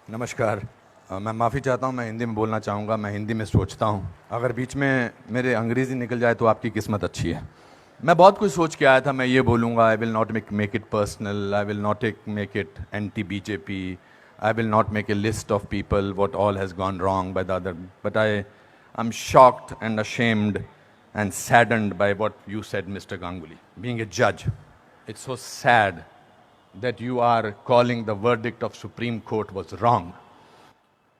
नमस्कार। मैं माफ़ी चाहता हूँ, मैं हिंदी में बोलना चाहूँगा। मैं हिंदी में सोचता हूँ, अगर बीच में मेरे अंग्रेज़ी निकल जाए तो आपकी किस्मत अच्छी है। मैं बहुत कुछ सोच के आया था, मैं ये बोलूँगा, I will not make it personal, I will not make it anti BJP, I will not make a list of people what all has gone wrong by the other, but I am shocked and ashamed and saddened by what you said, Mr. Ganguly. Being a judge, it's so sad that you are calling the verdict of Supreme Court was wrong.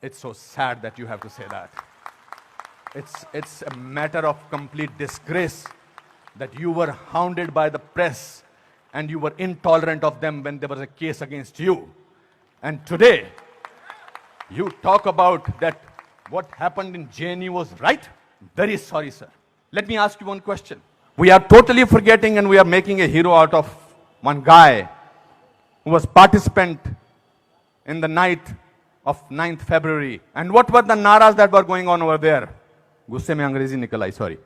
It's so sad that you have to say that. It's a matter of complete disgrace that you were hounded by the press and you were intolerant of them when there was a case against you. And today, you talk about that what happened in JNU was right? Very sorry, sir. Let me ask you one question. We are totally forgetting and we are making a hero out of one guy who was participant in the night of 9th February. And what were the naras that were going on over there? गुस्से में अंग्रेजी निकल आई, sorry.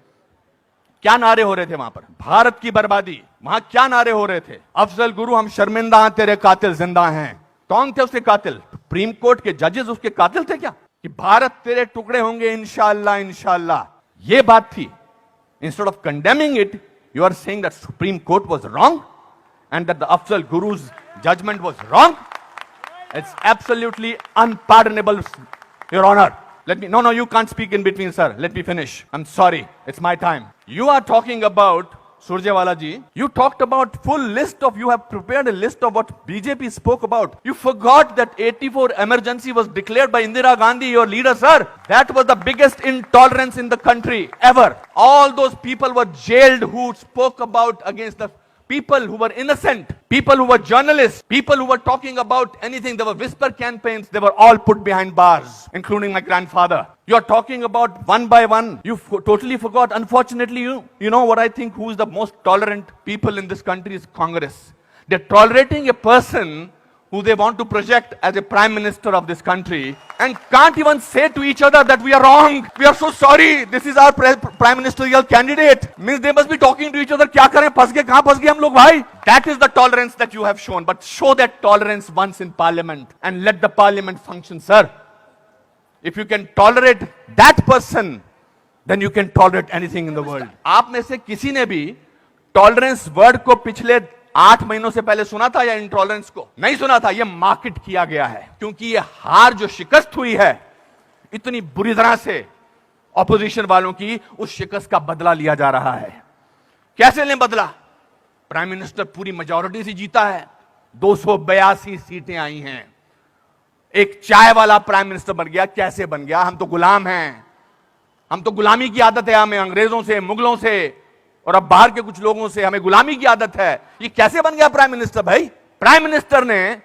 क्या नारे हो रहे थे वहां पर? भारत की बर्बादी। वहां क्या नारे हो रहे थे? अफजल गुरु, हम शर्मिंदा हैं, तेरे कातिल जिंदा हैं। कौन थे उसके कातिल? सुप्रीम कोर्ट के जजेस उसके कातिल थे क्या? कि भारत तेरे टुकड़े होंगे इंशाअल्लाह इंशाअल्लाह, ये बात थी। Instead of condemning it, you are saying that Supreme Court was wrong and that the Afzal Guru's judgment was wrong. It's absolutely unpardonable, Your Honor. No, you can't speak in between, sir. Let me finish. I'm sorry. It's my time. You are talking about, Surjewala ji, you talked about full list of, you have prepared a list of what BJP spoke about. You forgot that 84 emergency was declared by Indira Gandhi, your leader, sir. That was the biggest intolerance in the country ever. All those people were jailed who spoke about against the people who were innocent, people who were journalists, people who were talking about anything. There were whisper campaigns. They were all put behind bars, including my grandfather. You are talking about one by one. You totally forgot. Unfortunately, you know what I think, who is the most tolerant people in this country is Congress. They're tolerating a person who they want to project as a prime minister of this country and can't even say to each other that we are wrong. We are so sorry. This is our prime ministerial candidate. Means they must be talking to each other. क्या करें? फंस गए, कहाँ फंस गए हम लोग भाई? That is the tolerance that you have shown. But show that tolerance once in parliament and let the parliament function, sir. If you can tolerate that person, then you can tolerate anything in the world. आप में से किसी ने भी tolerance word को पिछले 8 महीनों से पहले सुना था या इंटॉलरेंस को? नहीं सुना था। यह मार्केट किया गया है क्योंकि यह हार जो शिकस्त हुई है इतनी बुरी तरह से ऑपोजिशन वालों की, उस शिकस्त का बदला लिया जा रहा है। कैसे लें बदला? प्राइम मिनिस्टर पूरी मेजॉरिटी से जीता है, 282 सीटें आई हैं। एक चाय वाला प्राइम मिनिस्टर बन गया। कैसे बन गया? हम तो गुलाम हैं, हम तो गुलामी की आदत है, हमें अंग्रेजों से, मुगलों से और अब बाहर के कुछ लोगों से हमें गुलामी की आदत है। ये कैसे बन गया प्राइम मिनिस्टर भाई? प्राइम मिनिस्टर ने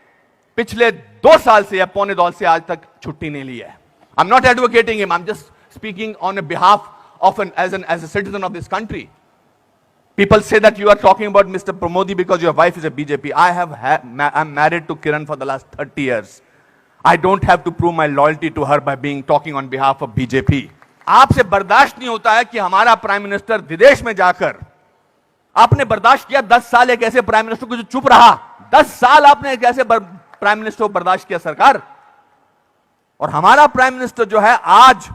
पिछले 2 साल से या पौने 2 से आज तक छुट्टी नहीं ली है। I am not advocating him, I am just speaking on a behalf of as a citizen of this country. People say that you are talking about Mr. Pramodi because your wife is a BJP. I'm married to Kiran for the last 30 years. I don't have to prove my loyalty to her by talking on behalf of BJP. आपसे बर्दाश्त नहीं होता है कि हमारा prime minister विदेश में जाकर, आपने बर्दाश्त किया 10 साल एक ऐसे प्राइम मिनिस्टर को जो चुप रहा। 10 साल आपने एक ऐसे प्राइम मिनिस्टर को बर्दाश्त किया सरकार, और हमारा प्राइम मिनिस्टर जो है आज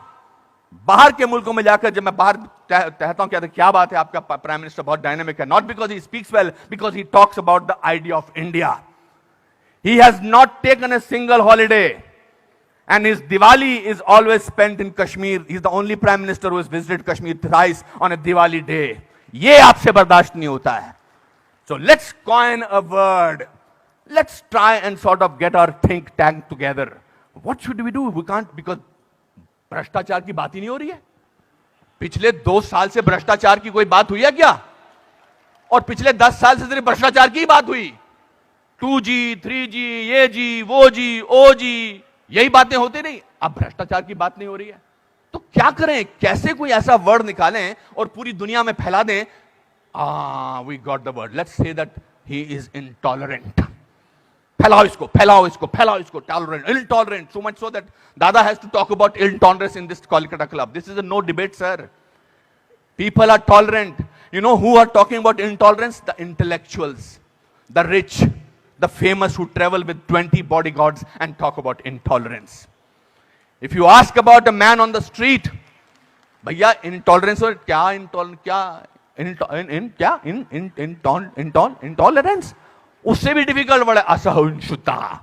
बाहर के मुल्कों में जाकर, जब मैं बाहर कहता हूं क्या बात है, आपका प्राइम मिनिस्टर बहुत डायनामिक है, not because he speaks well, because he talks about the idea of India. He has not taken a single holiday and his Diwali is always spent in Kashmir. He is the only prime minister who has visited Kashmir thrice on a Diwali day. ये आपसे बर्दाश्त नहीं होता है. So let's coin a word. Let's try and sort of get our think tank together. What should we do? We can't, because भ्रष्टाचार की बात ही नहीं हो रही है. पिछले 2 साल से भ्रष्टाचार की कोई बात हुई है क्या? और पिछले 10 साल से सिर्फ भ्रष्टाचार की बात हुई. 2G, 3G, ये जी, वो जी, ओ जी, यही बातें होती नहीं. अब भ्रष्टाचार की बात नहीं हो रही है तो क्या करें? कैसे कोई ऐसा वर्ड निकालें और पूरी दुनिया में फैला दें? We got the word. Let's say that he is intolerant. फैलाओ इसको, फैलाओ इसको, फैलाओ इसको. Tolerant, intolerant, so much so that दादा has to talk about intolerance in this Kolkata club. This is a no debate, sir. People are tolerant. You know who are talking about intolerance? The intellectuals, the rich, the famous who travel with 20 bodyguards and talk about intolerance. If you ask about a man on the street, भैया intolerance और क्या intolerance, उससे भी difficult word है असहिष्णुता.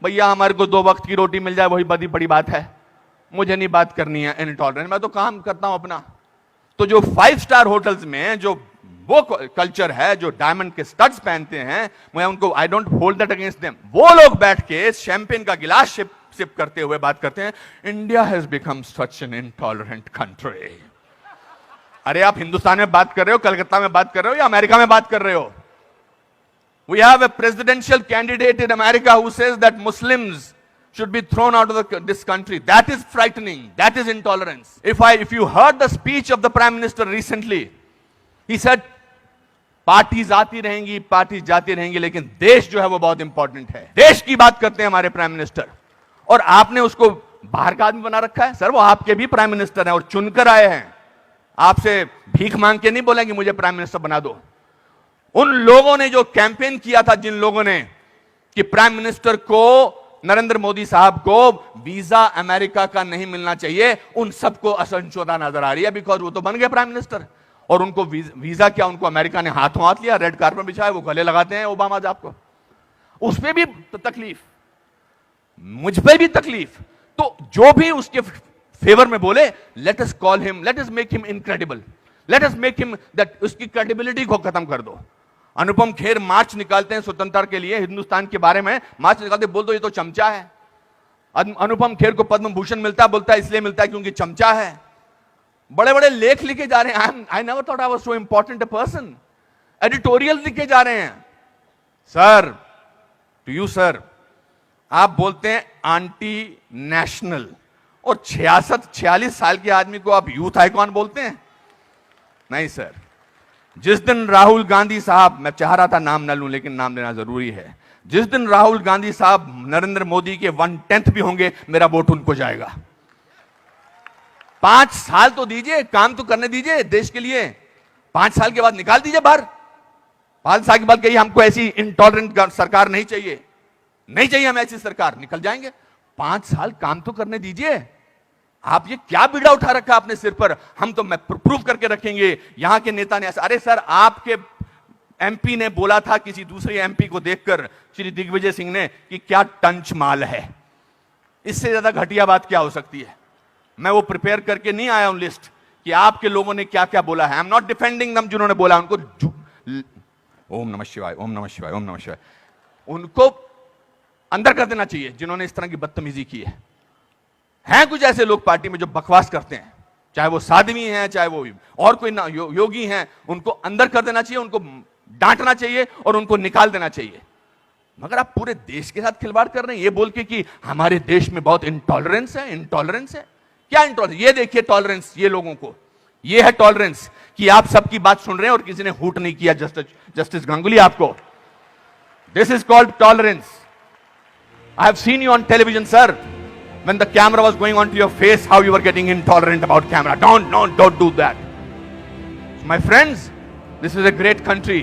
भैया हमारे को 2 वक्त की रोटी मिल जाए वही बड़ी बात है, मुझे नहीं बात करनी है इंटॉलरेंस, मैं तो काम करता हूं अपना. तो जो 5 स्टार होटल्स में जो वो कल्चर है, जो डायमंड के स्टड्स पहनते हैं, मैं उनको I don't hold that against them, वो लोग बैठ के शैंपेन का गिलास सिप करते हुए बात करते हैं, India has become such an intolerant country. अरे आप हिंदुस्तान में बात कर रहे हो, कलकत्ता में बात कर रहे हो या अमेरिका में बात कर रहे हो? We have a presidential candidate in America who says that Muslims should be thrown out of this country. That is frightening. That is intolerance. If you heard the speech of the Prime Minister recently, he said, parties आती रहेंगी, parties जाती रहेंगी, लेकिन देश जो है वो बहुत इंपॉर्टेंट है. देश की बात करते हैं हमारे प्राइम मिनिस्टर, और आपने उसको बाहर का आदमी बना रखा है. सर वो आपके भी प्राइम मिनिस्टर हैं और चुनकर आए हैं. आपसे भीख मांग के नहीं बोलेंगे मुझे प्राइम मिनिस्टर बना दो. उन लोगों ने जो कैंपेन किया था, जिन लोगों ने कि प्राइम मिनिस्टर को, नरेंद्र मोदी साहब को वीजा अमेरिका का नहीं मिलना चाहिए, उन सबको असहिष्णुता नजर आ रही है, बिकॉज वो तो बन गए प्राइम मिनिस्टर. और उनको वीजा क्या, उनको अमेरिका ने हाथों हाथ लिया, रेड कार्पेट बिछाया, वो गले लगाते हैं ओबामा साहब को. उस पर भी तकलीफ, मुझ पर भी तकलीफ. तो जो भी उसके फेवर में बोले, let us call him, let us make him incredible, let us make him that, उसकी क्रेडिबिलिटी को खत्म कर दो. अनुपम खेर मार्च निकालते हैं स्वतंत्रता के लिए, हिंदुस्तान के बारे में मार्च निकालते, बोल दो ये तो चमचा है. अनुपम खेर को पद्म भूषण मिलता है, बोलता है इसलिए मिलता है क्योंकि चमचा है. बड़े बड़े लेख लिखे जा रहे हैं. I never thought I was so important a person. Editorial लिखे जा रहे हैं. सर, टू यू सर, आप बोलते हैं एंटी नेशनल, और 46 साल के आदमी को आप यूथ आइकॉन बोलते हैं? नहीं सर. जिस दिन राहुल गांधी साहब, मैं चाह रहा था नाम ना लूं लेकिन नाम लेना जरूरी है, जिस दिन राहुल गांधी साहब नरेंद्र मोदी के 1/10 भी होंगे, मेरा वोट उनको जाएगा. 5 साल तो दीजिए, काम तो करने दीजिए देश के लिए. 5 साल के बाद निकाल दीजिए बाहर. 5 साल के बाद कहिए हमको ऐसी इंटॉलरेंट सरकार नहीं चाहिए, नहीं चाहिए हमें ऐसी सरकार, निकल जाएंगे. 5 साल काम तो करने दीजिए. आप ये क्या बीड़ा उठा रखा अपने सिर पर, हम तो मैं प्रूफ करके रखेंगे, यहां के नेता ने ऐसा. अरे सर, आपके एमपी ने बोला था किसी दूसरे एमपी को देखकर, श्री दिग्विजय सिंह ने, कि क्या टंच माल है. इससे ज्यादा घटिया बात क्या हो सकती है. मैं वो प्रिपेयर करके नहीं आया हूं लिस्ट कि आपके लोगों ने क्या क्या बोला है. आई एम नॉट डिफेंडिंग दम, जिन्होंने बोला उनको ओम नमः शिवाय, ओम नमः शिवाय, ओम नमः शिवाय, उनको अंदर कर देना चाहिए जिन्होंने इस तरह की बदतमीजी की है. हैं कुछ ऐसे लोग पार्टी में जो बकवास करते हैं, चाहे वो साध्वी हैं, चाहे वो और कोई ना योगी हैं, उनको अंदर कर देना चाहिए, उनको डांटना चाहिए और उनको निकाल देना चाहिए. मगर आप पूरे देश के साथ खिलवाड़ कर रहे हैं ये बोल के कि हमारे देश में बहुत इंटॉलरेंस है. इंटॉलरेंस है क्या? इंटॉलरेंस, ये देखिए टॉलरेंस, ये लोगों को, ये है टॉलरेंस कि आप सबकी बात सुन रहे हैं और किसी ने हूट नहीं किया. जस्टिस गांगुली, आपको, this is called tolerance. I have seen you on television sir, when the camera was going onto your face, how you were getting intolerant about camera. Don't do that. My friends, this is a great country.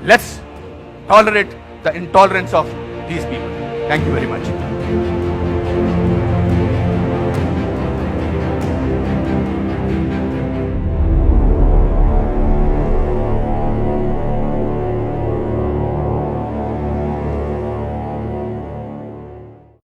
Let's tolerate the intolerance of these people. Thank you very much.